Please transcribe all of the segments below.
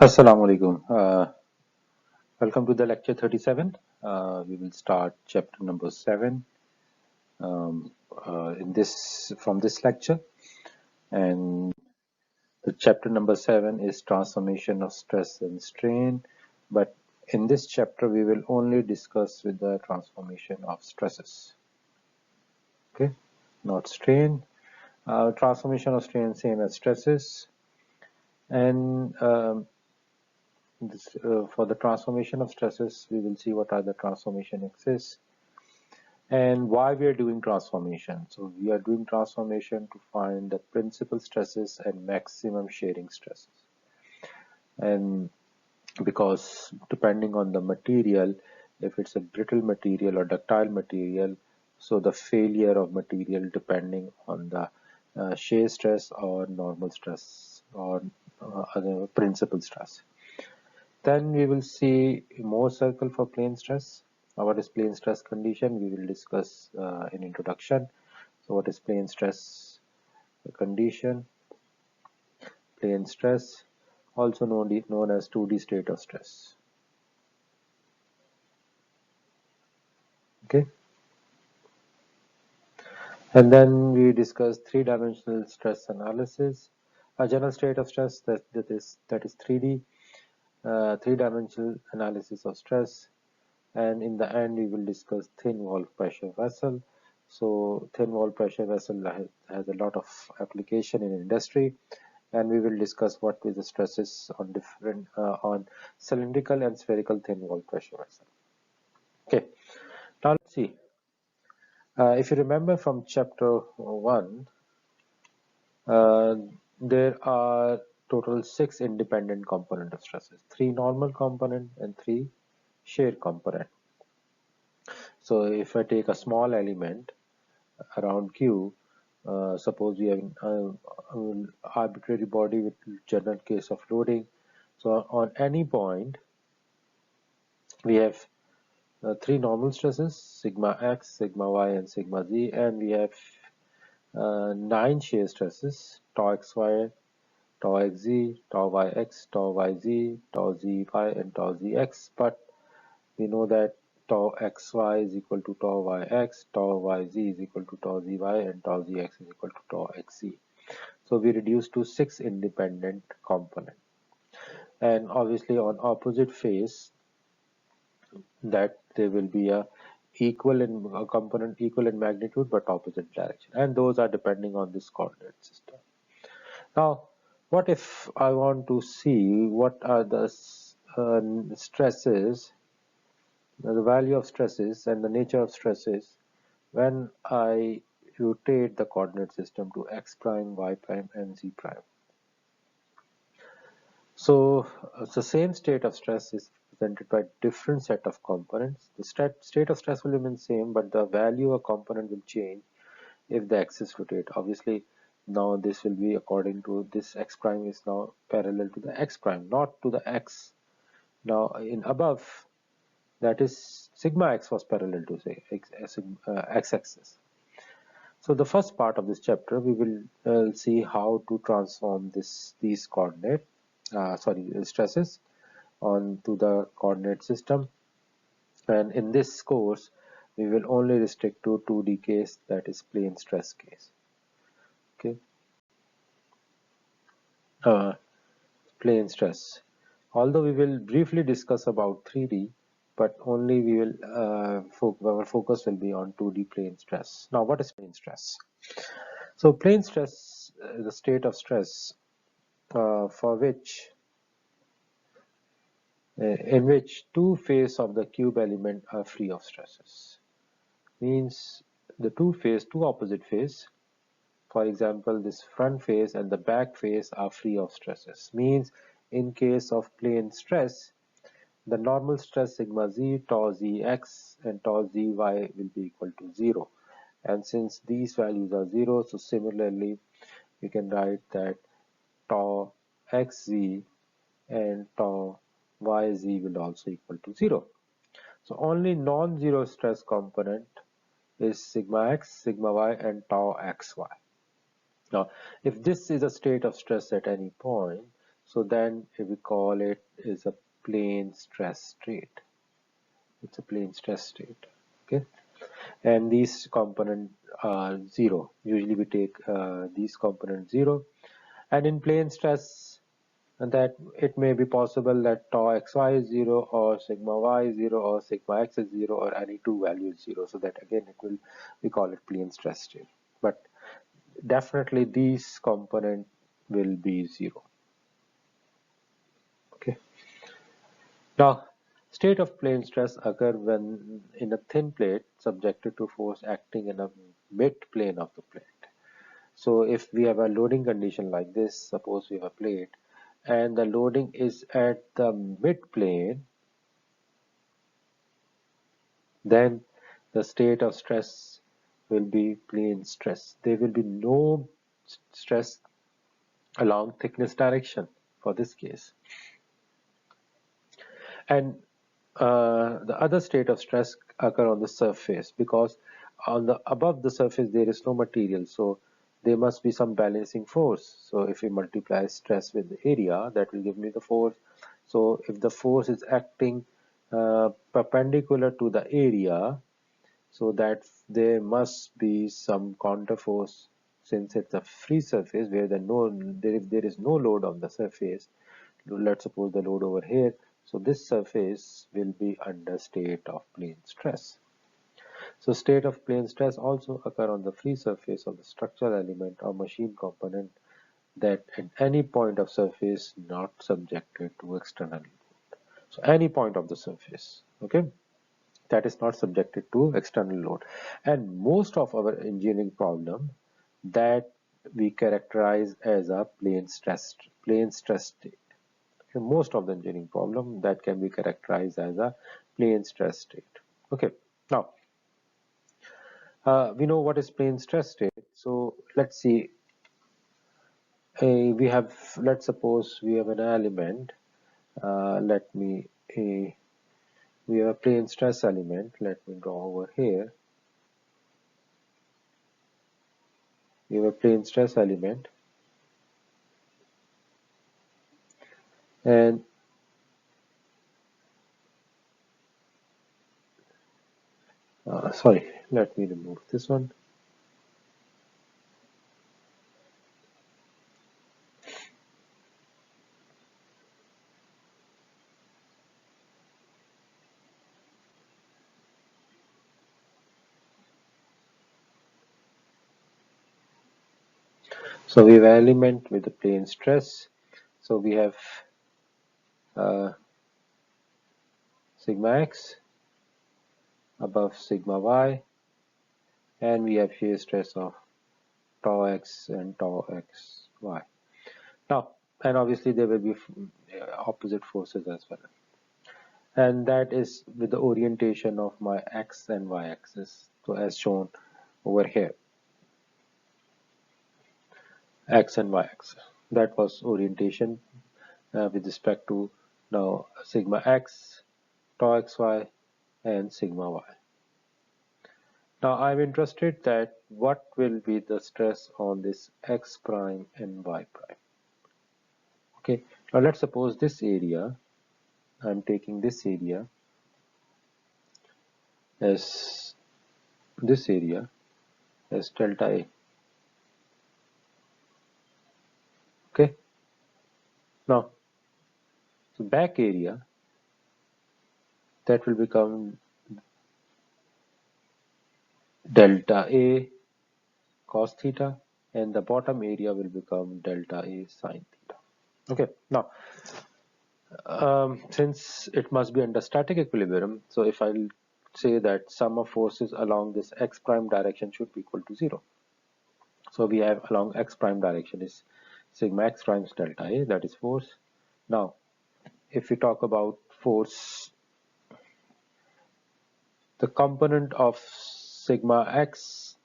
Assalamu alaikum. Welcome to the lecture 37. We will start chapter number 7 in this from this lecture, and the chapter number 7 is transformation of stress and strain. But in this chapter, we will only discuss with the transformation of stresses. Okay, not strain. Transformation of strain same as stresses, and for the transformation of stresses, we will see what are the transformation exists and why we are doing transformation. So we are doing transformation to find the principal stresses and maximum shearing stresses. And because depending on the material, if it's a brittle material or ductile material, so the failure of material depending on the shear stress or normal stress or other principal stress. Then we will see more circle for plane stress. What is plane stress condition? We will discuss in introduction. So what is plane stress condition? Plane stress, also known as 2D state of stress. Okay. And then we discuss three-dimensional stress analysis. A general state of stress that is 3D, three-dimensional analysis of stress. And in the end we will discuss thin wall pressure vessel. So thin wall pressure vessel has a lot of application in industry, and we will discuss what is the stresses on different on cylindrical and spherical thin wall pressure vessel. Okay, now let's see. If you remember from chapter 1, uh, there are total 6 independent component of stresses, 3 normal component and 3 shear component. So if I take a small element around Q, suppose we have an arbitrary body with general case of loading. So on any point, we have 3 normal stresses, sigma x, sigma y, and sigma z, and we have 9 shear stresses, tau xy, tau xz, tau yx, tau yz, tau zy, and tau zx. But we know that tau xy is equal to tau yx, tau yz is equal to tau zy, and tau zx is equal to tau xz. So we reduce to 6 independent components. And obviously on opposite phase, that there will be a component equal in magnitude but opposite direction, and those are depending on this coordinate system. Now, what if I want to see what are the stresses, the value of stresses and the nature of stresses when I rotate the coordinate system to x prime, y prime, and z prime. So the same state of stress is represented by different set of components. The state of stress will remain same, but the value of component will change if the axis rotate. Obviously, now this will be according to this x prime is now parallel to the x prime, not to the x. Now in above, that is sigma x was parallel to say x axis. So the first part of this chapter, we will see how to transform these coordinate, stresses onto the coordinate system. And in this course, we will only restrict to 2D case, that is plane stress case. Okay, plane stress. Although we will briefly discuss about 3D, but only we will our focus will be on 2D plane stress. Now, what is plane stress? So plane stress is a state of stress for which in which two faces of the cube element are free of stresses. Means the two opposite face, for example this front face and the back face, are free of stresses. Means in case of plane stress, the normal stress sigma z, tau zx, and tau zy will be equal to 0. And since these values are 0, so similarly we can write that tau xz and tau yz will also equal to 0. So only non-zero stress component is sigma x, sigma y, and tau xy. Now, if this is a state of stress at any point, So then if we call it is a plane stress state. It's a plane stress state. Okay, and these component are zero. Usually we take these components zero, and in plane stress, and that it may be possible that tau xy is 0 or sigma y is 0 or sigma x is 0 or any two values 0. So that again it will, we call it plane stress state. But definitely these component will be 0. Okay. Now, state of plane stress occur when in a thin plate subjected to force acting in a mid plane of the plate. So if we have a loading condition like this, suppose we have a plate and the loading is at the mid plane, then the state of stress will be plane stress. There will be no stress along thickness direction for this case. And the other state of stress occur on the surface, because on the above the surface there is no material, so there must be some balancing force. So if we multiply stress with the area, that will give me the force. So if the force is acting perpendicular to the area, so that there must be some counter force, since it's a free surface where there is no load on the surface. Let's suppose the load over here, so this surface will be under state of plane stress. So state of plane stress also occur on the free surface of the structural element or machine component that at any point of surface not subjected to external load. So any point of the surface, okay, that is not subjected to external load. And most of our engineering problem that we characterize as a plane stress state. Most of the engineering problem that can be characterized as a plane stress state. Okay, now we know what is plane stress state. So let's see. Let's suppose we have an element. Let me we have a plane stress element. Let me draw over here. We have a plane stress element, and sorry, let me remove this one. So we have an element with the plane stress. So we have uh, sigma x above sigma y, and we have shear stress of tau x and tau xy. Now, and obviously there will be opposite forces as well. And that is with the orientation of my x and y axis. So as shown over here, x and y axis. That was orientation with respect to now sigma x, tau xy, and sigma y. Now I'm interested that what will be the stress on this x prime and y prime. Okay, now let's suppose this area, I'm taking this area as delta A. Okay, now so back area, that will become delta A cos theta, and the bottom area will become delta A sin theta. Okay, now since it must be under static equilibrium, so if I'll say that sum of forces along this x prime direction should be equal to 0. So we have along x prime direction is sigma x times delta A, that is force. Now if we talk about force, the component of sigma x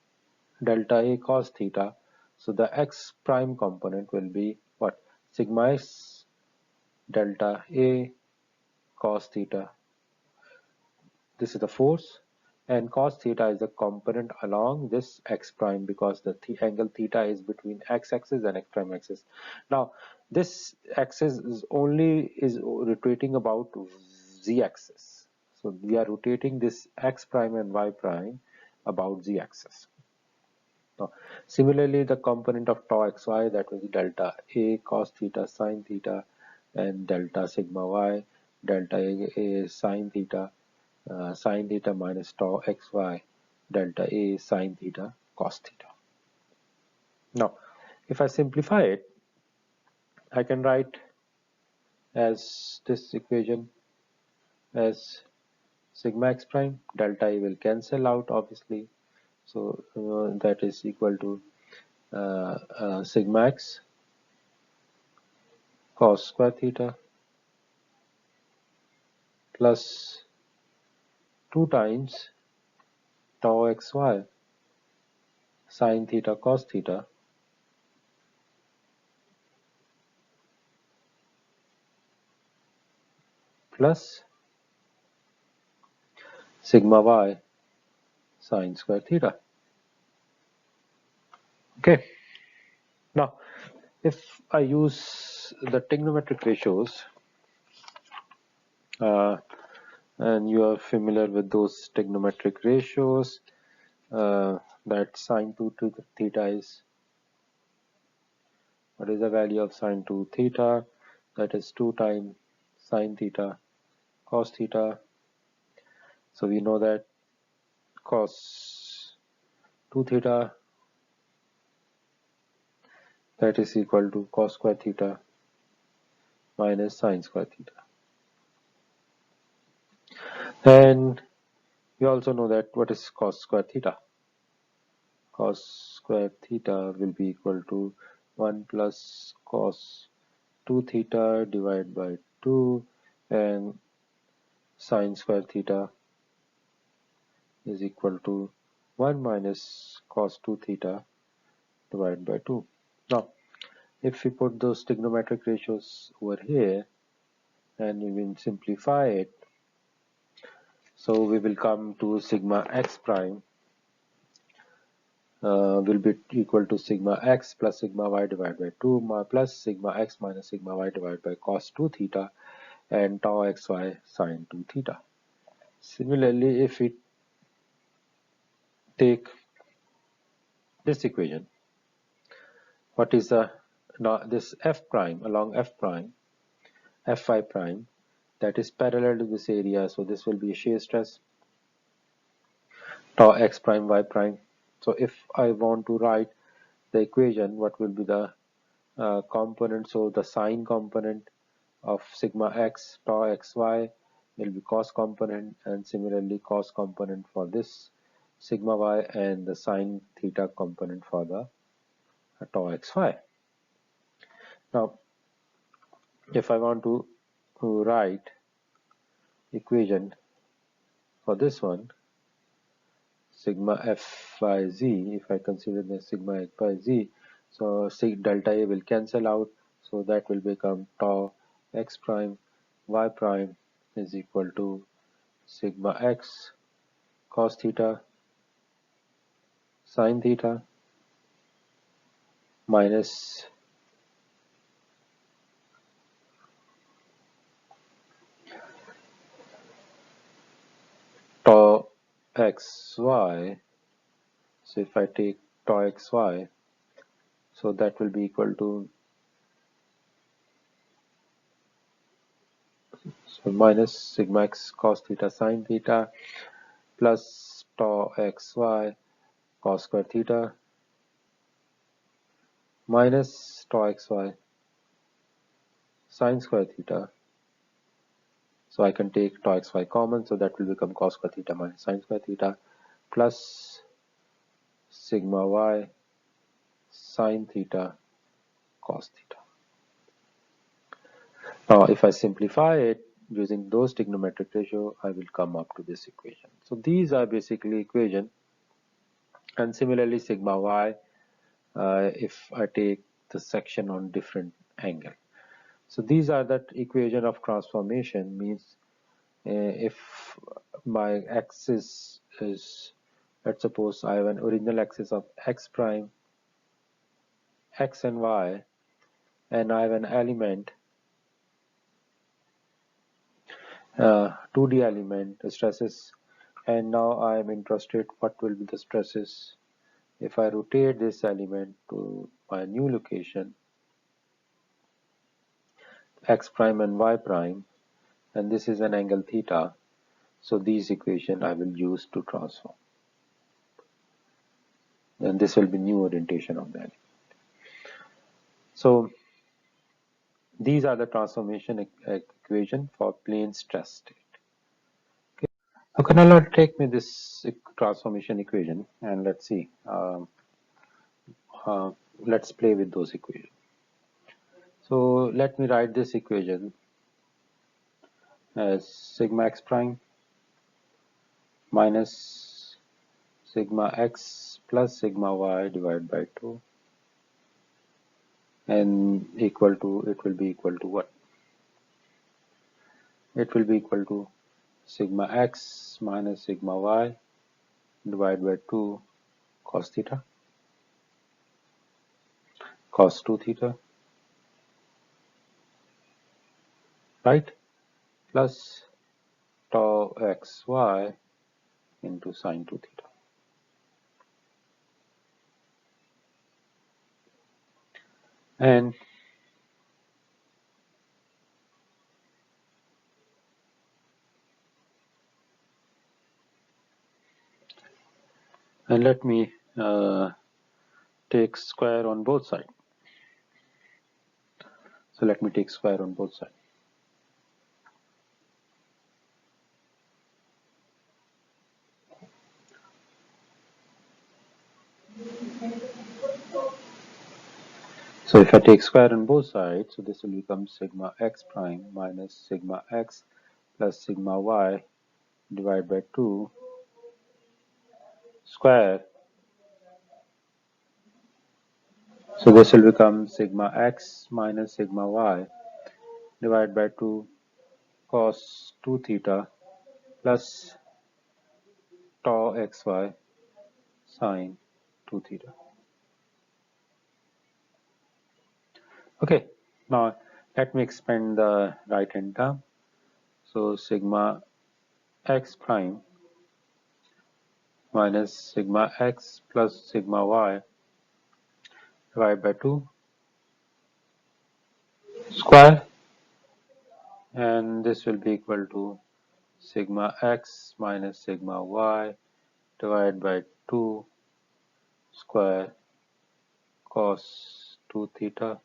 delta A cos theta, so the x prime component will be what? Sigma x delta A cos theta. This is the force, and cos theta is a component along this x prime because the angle theta is between x axis and x prime axis. Now this axis is rotating about z axis, so we are rotating this x prime and y prime about z axis. Now, similarly, the component of tau xy, that was delta a cos theta sine theta, and delta sigma y, delta a sine theta minus tau xy, delta a sine theta cos theta. Now, if I simplify it, I can write as this equation as sigma x prime, delta a will cancel out obviously, so that is equal to sigma x cos square theta plus 2 times tau xy sine theta cos theta plus sigma y sine square theta. Okay. Now, if I use the trigonometric ratios, and you are familiar with those trigonometric ratios, that sine 2 theta is, what is the value of sine 2 theta? That is 2 times sine theta cos theta. So we know that cos 2 theta, that is equal to cos square theta minus sine square theta. And we also know that what is cos square theta? Cos square theta will be equal to 1 plus cos 2 theta divided by 2, and sine square theta is equal to 1 minus cos 2 theta divided by 2. Now, if we put those trigonometric ratios over here and we will simplify it, so we will come to sigma x prime will be equal to sigma x plus sigma y divided by 2 plus sigma x minus sigma y divided by cos 2 theta and tau xy sine 2 theta. Similarly, if we take this equation, what is now this f prime along f prime, fy prime, that is parallel to this area, so this will be a shear stress tau x prime y prime. So if I want to write the equation, what will be the component? So the sine component of sigma x tau xy will be cos component, and similarly cos component for this sigma y, and the sine theta component for the tau xy. Now, if I want to write equation for this one, sigma f by z, if I consider the sigma x by z, so delta a will cancel out, so that will become tau x prime y prime is equal to sigma x cos theta sine theta minus tau xy. So if I take tau xy, so that will be equal to, so minus sigma x cos theta sine theta plus tau xy cos square theta minus tau xy sine square theta. So I can take tau xy common, so that will become cos square theta minus sine square theta plus sigma y sine theta cos theta. Now, if I simplify it using those trigonometric ratio, I will come up to this equation. So these are basically equation, and similarly sigma y, if I take the section on different angle. So these are that equation of transformation, means if my axis is, let's suppose I have an original axis of x prime, x and y, and I have an element, 2D element, the stresses, and now I am interested what will be the stresses if I rotate this element to my new location, x prime and y prime, and this is an angle theta. So these equation I will use to transform. And this will be new orientation of the element. So these are the transformation equation for plane stress state. Okay, now take me this transformation equation and let's see. Let's play with those equations. So let me write this equation as sigma x prime minus sigma x plus sigma y divided by 2 and equal to, it will be equal to what? It will be equal to sigma x minus sigma y divided by 2 cos theta, cos 2 theta, right? Plus tau xy into sine 2 theta. And let me take square on both sides. So let me take square on both sides. So if I take square on both sides, so this will become sigma x prime minus sigma x plus sigma y divided by 2 square. So this will become sigma x minus sigma y divided by 2 cos 2 theta plus tau xy sine 2 theta. Okay, now let me expand the right hand term. So sigma x prime minus sigma x plus sigma y divided by 2 square, and this will be equal to sigma x minus sigma y divided by 2 square cos 2 theta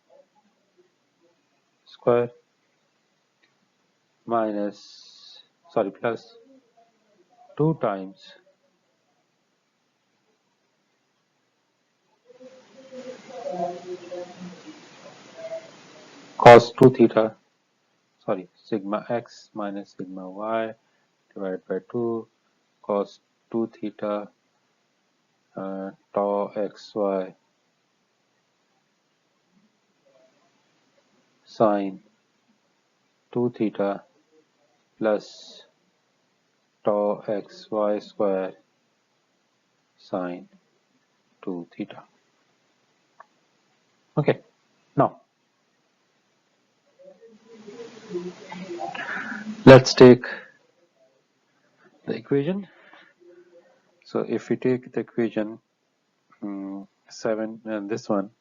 square minus, plus 2 times cos 2 theta, sigma x minus sigma y divided by 2 cos 2 theta tau xy sine 2 theta plus tau xy square sine 2 theta. Okay, now let's take the equation. So if we take the equation 7 and this one,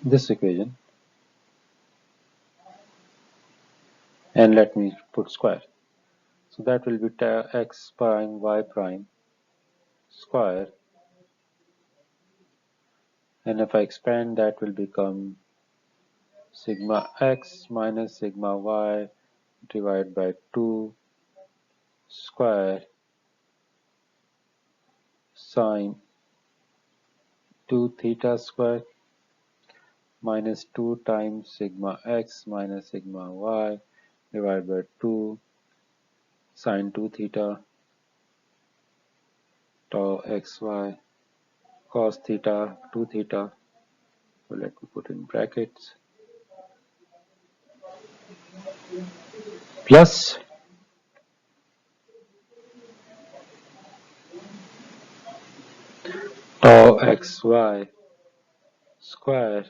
this equation, and let me put square. So that will be x prime y prime square, and if I expand, that will become sigma x minus sigma y divided by 2 square sine 2 theta square minus 2 times sigma x minus sigma y divided by 2 sine 2 theta tau xy cos theta 2 theta. So let me put in brackets plus tau xy square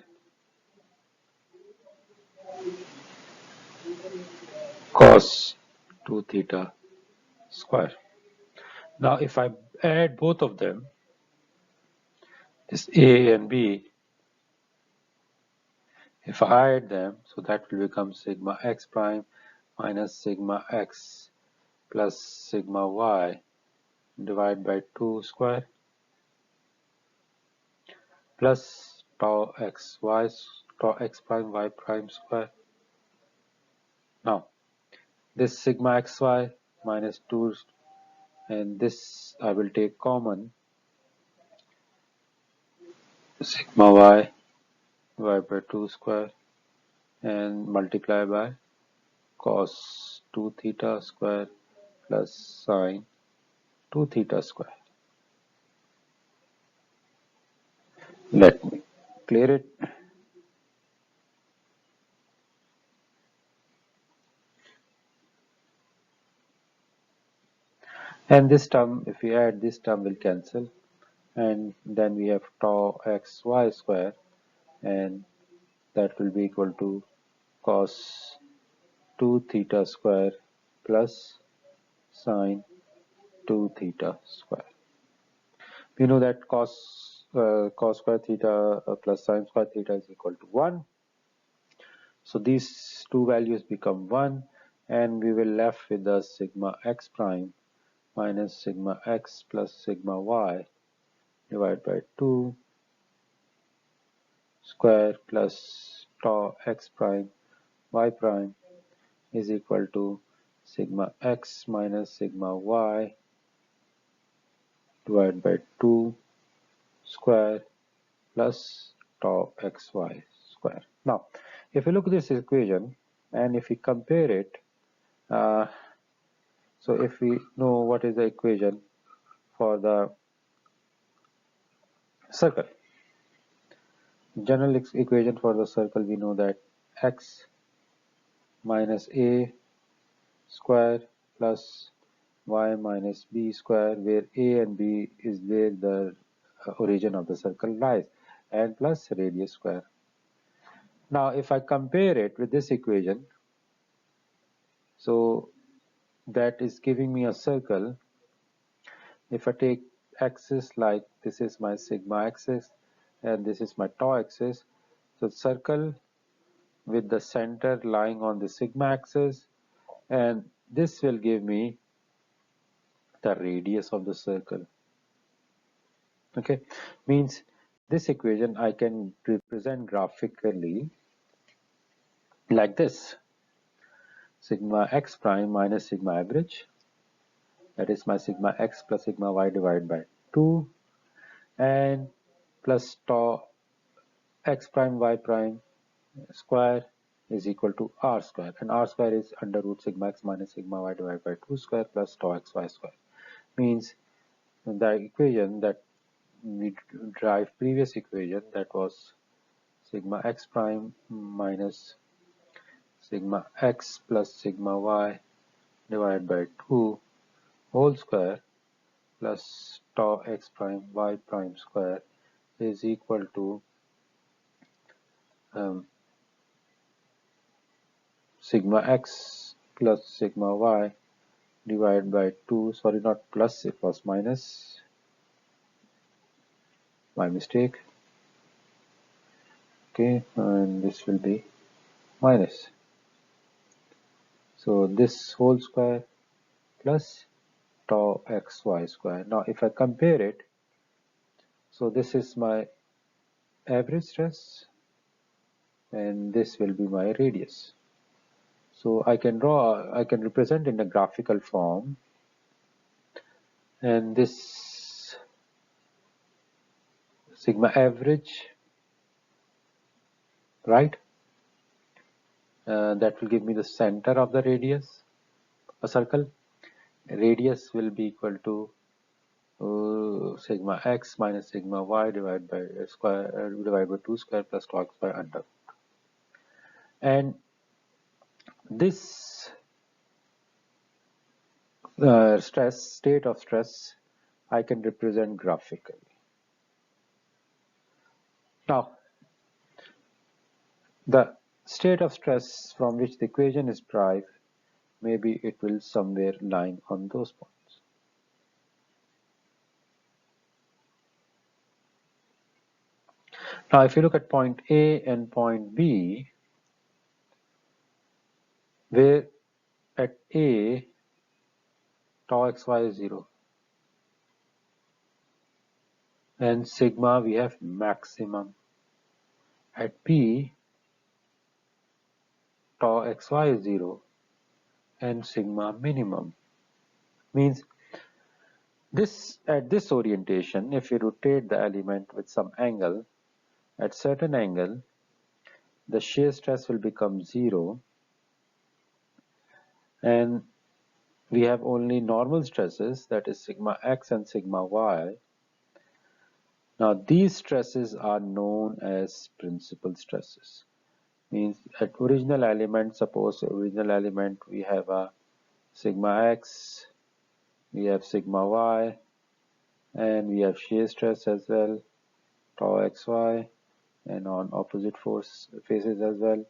cos 2 theta square. Now if I add both of them, this A and B, if I add them, so that will become sigma x prime minus sigma x plus sigma y divided by 2 square plus tau x prime y prime square. Now this sigma xy minus 2, and this I will take common, sigma y divided by 2 square and multiply by cos 2 theta square plus sine 2 theta square. Let me clear it. And this term, if we add, this term will cancel, and then we have tau xy square, and that will be equal to cos 2 theta square plus sine 2 theta square. We know that cos square theta plus sine square theta is equal to 1. So these two values become 1, and we will left with the sigma x prime minus sigma x plus sigma y divided by 2 square plus tau x prime y prime is equal to sigma x minus sigma y divided by 2 square plus tau xy square. Now, if you look at this equation and if we compare it, uh, so if we know what is the equation for the circle, general equation for the circle, we know that x minus a square plus y minus b square, where a and b is where the origin of the circle lies, and plus radius square. Now if I compare it with this equation, so that is giving me a circle. If I take axis, like this is my sigma axis and this is my tau axis, so circle with the center lying on the sigma axis, and this will give me the radius of the circle. Okay, means this equation I can represent graphically like this: sigma x prime minus sigma average, that is my sigma x plus sigma y divided by 2, and plus tau x prime y prime square is equal to r square, and r square is under root sigma x minus sigma y divided by 2 square plus tau x y square. Means the equation that we derive previous equation, that was sigma x prime minus sigma x plus sigma y divided by 2 whole square plus tau x prime y prime square is equal to sigma x plus sigma y divided by 2, sorry, not plus, it was minus, my mistake. Okay, and this will be minus. So this whole square plus tau xy square. Now if I compare it, so this is my average stress and this will be my radius. So I can represent in a graphical form, and this sigma average, right, that will give me the center of the radius, a circle. Radius will be equal to sigma x minus sigma y divided by divided by 2 square plus tau x by under. And this state of stress I can represent graphically. Now, the state of stress from which the equation is derived, maybe it will somewhere lie on those points. Now, if you look at point A and point B, where at A, tau xy is 0, and sigma we have maximum. At B, tau xy is 0, and sigma minimum. Means this at this orientation, if you rotate the element with some angle, at certain angle, the shear stress will become 0, and we have only normal stresses, that is sigma x and sigma y. Now these stresses are known as principal stresses. Means at original element, suppose original element we have a sigma x, we have sigma y, and we have shear stress as well, tau xy, and on opposite force faces as well.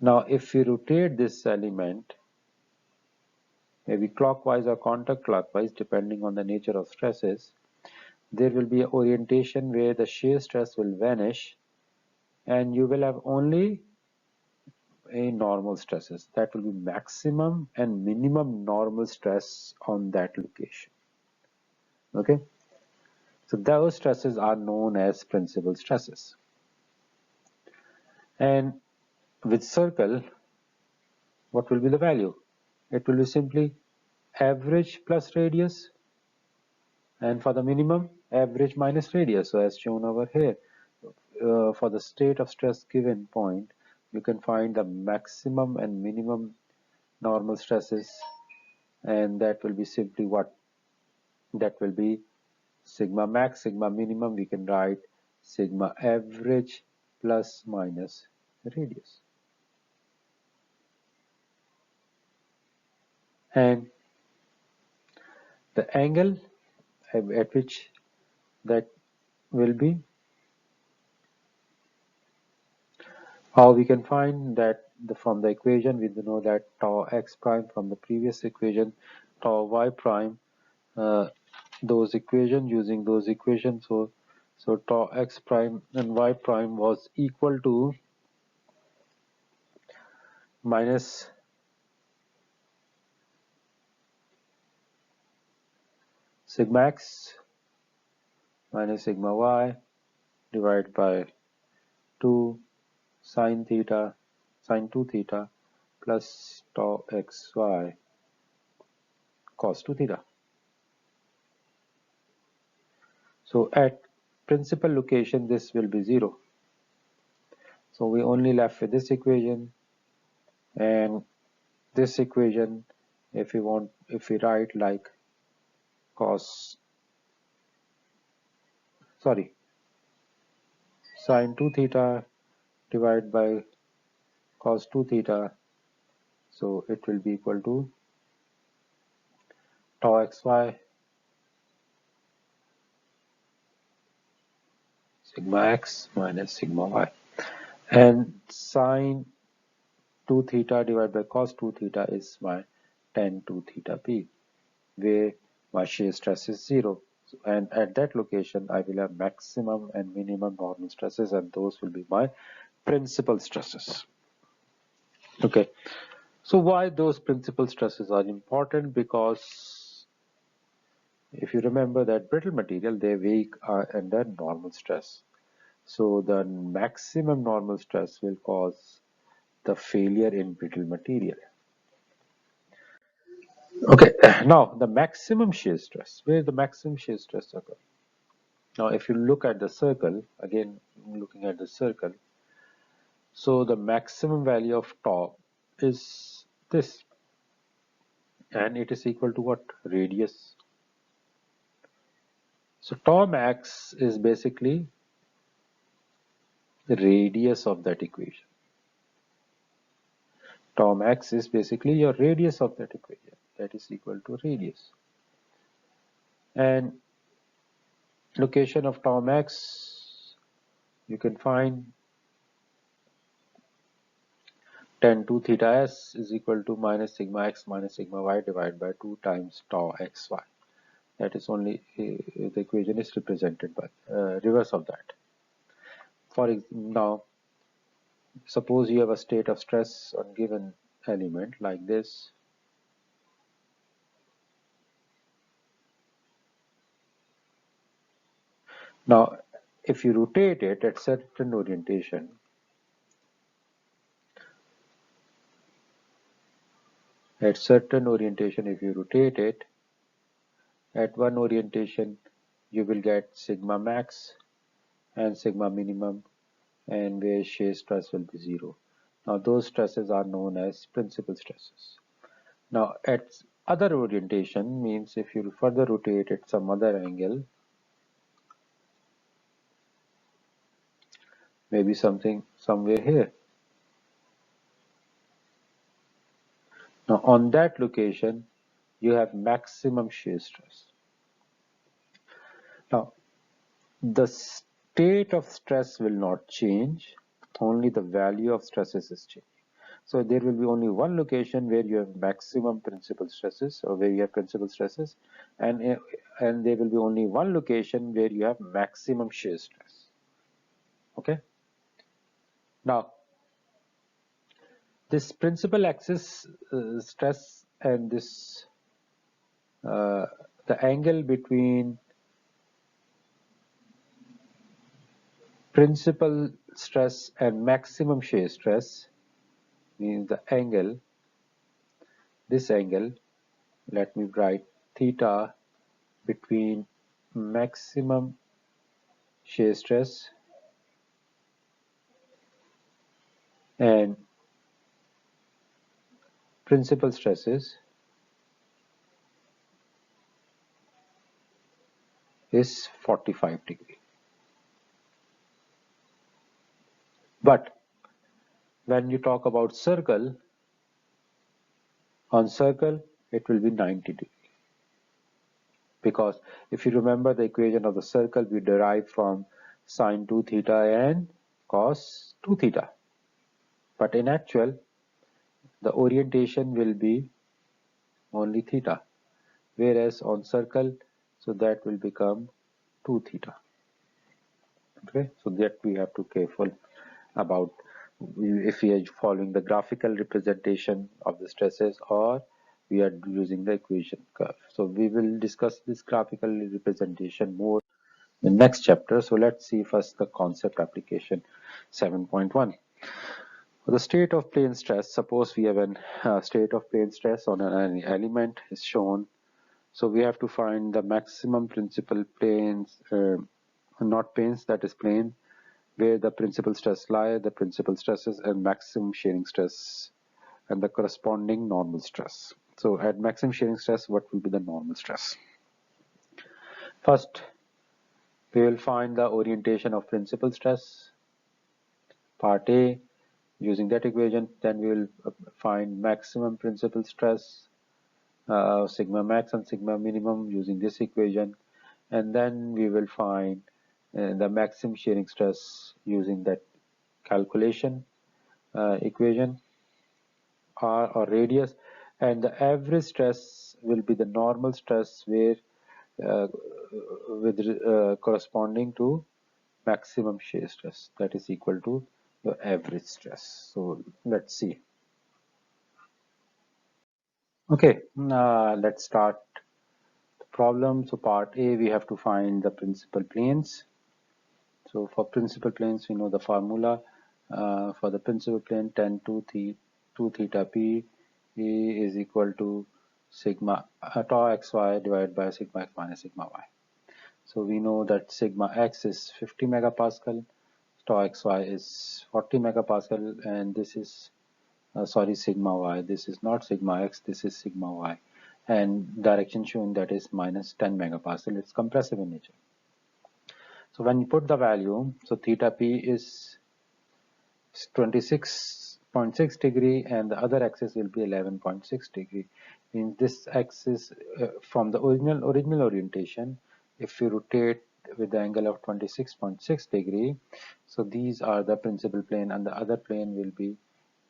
Now if we rotate this element, maybe clockwise or counterclockwise depending on the nature of stresses, there will be an orientation where the shear stress will vanish and you will have only a normal stresses. That will be maximum and minimum normal stress on that location. Okay, so those stresses are known as principal stresses. And with circle, what will be the value? It will be simply average plus radius, and for the minimum, average minus radius. So as shown over here, for the state of stress given point, you can find the maximum and minimum normal stresses, and that will be simply what? That will be sigma max, sigma minimum. We can write sigma average plus minus radius. And the angle at which that will be, how we can find that from the equation we know that tau x prime from the previous equation, tau y prime, those equations, using those equations, so tau x prime and y prime was equal to minus sigma x minus sigma y divided by 2 sine theta, sine 2 theta plus tau xy cos 2 theta. So at principal location this will be 0. So we only left with this equation, and this equation, if we write like sine 2 theta divided by cos 2 theta, so it will be equal to tau xy sigma x minus sigma y, and sine 2 theta divided by cos 2 theta is my tan 2 theta p, where my shear stress is 0. And at that location I will have maximum and minimum normal stresses, and those will be my principal stresses. Okay, so why those principal stresses are important? Because if you remember that brittle material, they weak under normal stress. So the maximum normal stress will cause the failure in brittle material. Okay, now the maximum shear stress. Where is the maximum shear stress occur? Now if you look at the circle, again looking at the circle, so the maximum value of tau is this, and it is equal to what? Radius. So tau max is basically the radius of that equation. Tom x is basically your radius of that equation, that is equal to radius. And location of Tom x, you can find tan 2 theta s is equal to minus sigma x minus sigma y divided by 2 times tau xy. That is only the equation is represented by reverse of that. Now, suppose you have a state of stress on given element like this. Now, if you rotate it at certain orientation, if you rotate it at one orientation, you will get sigma max and sigma minimum, and where shear stress will be 0. Now, those stresses are known as principal stresses. Now, at other orientation means if you further rotate at some other angle, maybe something somewhere here. Now, on that location, you have maximum shear stress. Now, the state of stress will not change, only the value of stresses is changing. So there will be only one location where you have maximum principal stresses, or where you have principal stresses, and there will be only one location where you have maximum shear stress. Okay. Now, this principal axis stress and this the angle between principal stress and maximum shear stress means the angle, this angle, let me write theta between maximum shear stress and principal stresses is 45 degree. But when you talk about circle, on circle it will be 90 degree. Because if you remember the equation of the circle, we derive from sine 2 theta and cos 2 theta. But in actual, the orientation will be only theta. Whereas on circle, so that will become 2 theta. Okay, so that we have to be careful about if we are following the graphical representation of the stresses or we are using the equation curve. So we will discuss this graphical representation more in the next chapter. So let's see first the concept application 7.1. For the state of plane stress, suppose we have a state of plane stress on an element is shown. So we have to find the maximum principal planes, not planes, that is plane, where the principal stress lie, the principal stresses and maximum shearing stress and the corresponding normal stress. So at maximum shearing stress, what will be the normal stress? First, we will find the orientation of principal stress, part A, using that equation. Then we will find maximum principal stress, sigma max and sigma minimum, using this equation. And then we will find the maximum shearing stress using that calculation equation, r or radius, and the average stress will be the normal stress where with corresponding to maximum shear stress, that is equal to your average stress. So let's see. Okay, let's start the problem. So part A, we have to find the principal planes. So for principal planes, we know the formula. For the principal plane, tan 2 theta p is equal to sigma tau xy divided by sigma x minus sigma y. So we know that sigma x is 50 megapascal, tau xy is 40 megapascal, and this is sorry, sigma y. This is not sigma x, this is sigma y, and direction shown, that is minus 10 megapascal. It's compressive in nature. So when you put the value, so theta p is 26 0.6 degree, and the other axis will be 11.6 degree. Means this axis from the original orientation, if you rotate with the angle of 26.6 degree, so these are the principal plane, and the other plane will be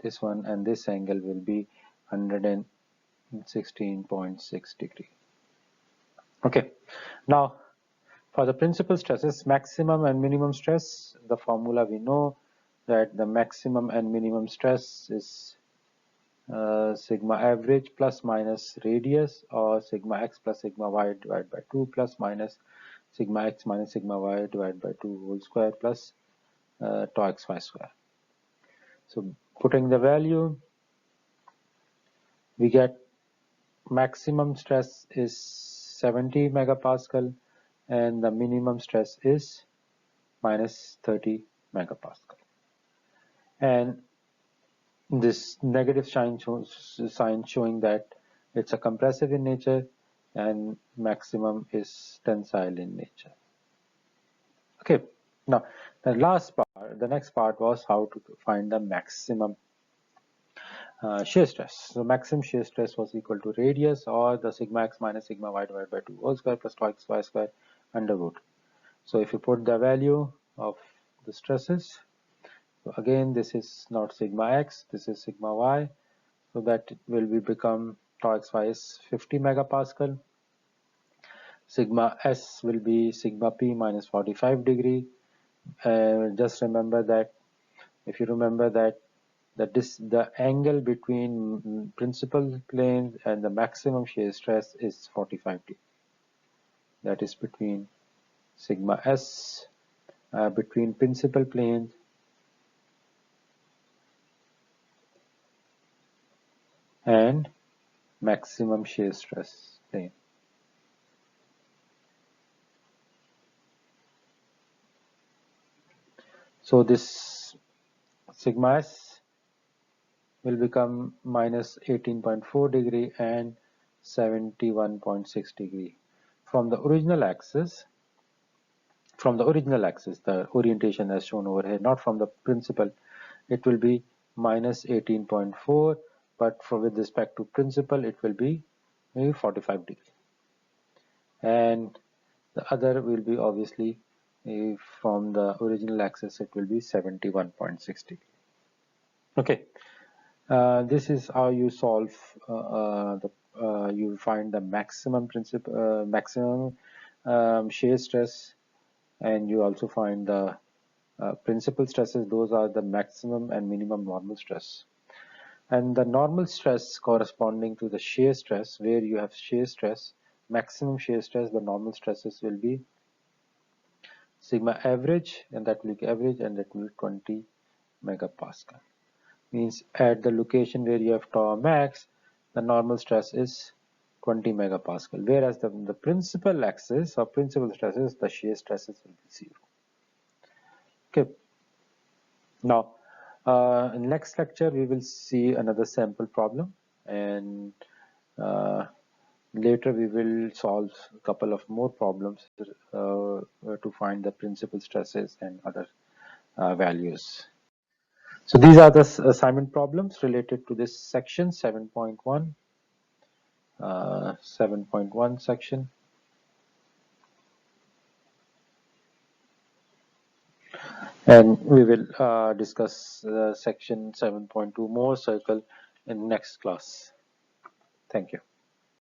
this one, and this angle will be 116.6 degree. Okay, now for the principal stresses, maximum and minimum stress, the formula we know that the maximum and minimum stress is sigma average plus minus radius, or sigma x plus sigma y divided by 2 plus minus sigma x minus sigma y divided by 2 whole square plus tau xy square. So putting the value, we get maximum stress is 70 megapascal and the minimum stress is minus 30 megapascal. And this negative sign showing that it's a compressive in nature and maximum is tensile in nature. Okay, now the next part was how to find the maximum shear stress. So maximum shear stress was equal to radius, or the sigma x minus sigma y divided by 2 whole square plus tau xy square under root. So if you put the value of the stresses, so again this is not sigma x, this is sigma y, so that will be become tau xy is 50 megapascal, sigma s will be sigma p minus 45 degree. Just remember that, if you remember that the angle between principal plane and the maximum shear stress is 45 degree. That is between sigma s between principal plane and maximum shear stress plane. So this sigma s will become minus 18.4 degree and 71.6 degree. From the original axis, the orientation as shown over here, not from the principal, it will be minus 18.4, but with respect to principal, it will be maybe 45 degree. And the other will be obviously from the original axis, it will be 71.6 degree. Okay. This is how you solve you find the maximum shear stress, and you also find the principal stresses. Those are the maximum and minimum normal stress, and the normal stress corresponding to the shear stress, where you have shear stress, maximum shear stress, the normal stresses will be sigma average, and that will be average, and that will be 20 megapascal. Means at the location where you have tau max, the normal stress is 20 megapascal, whereas the principal axis or principal stresses, the shear stresses will be 0. Okay. Now, in next lecture we will see another sample problem, and later we will solve a couple of more problems to find the principal stresses and other values. So these are the assignment problems related to this section 7.1, 7.1 section. And we will discuss section 7.2 more circle in next class. Thank you.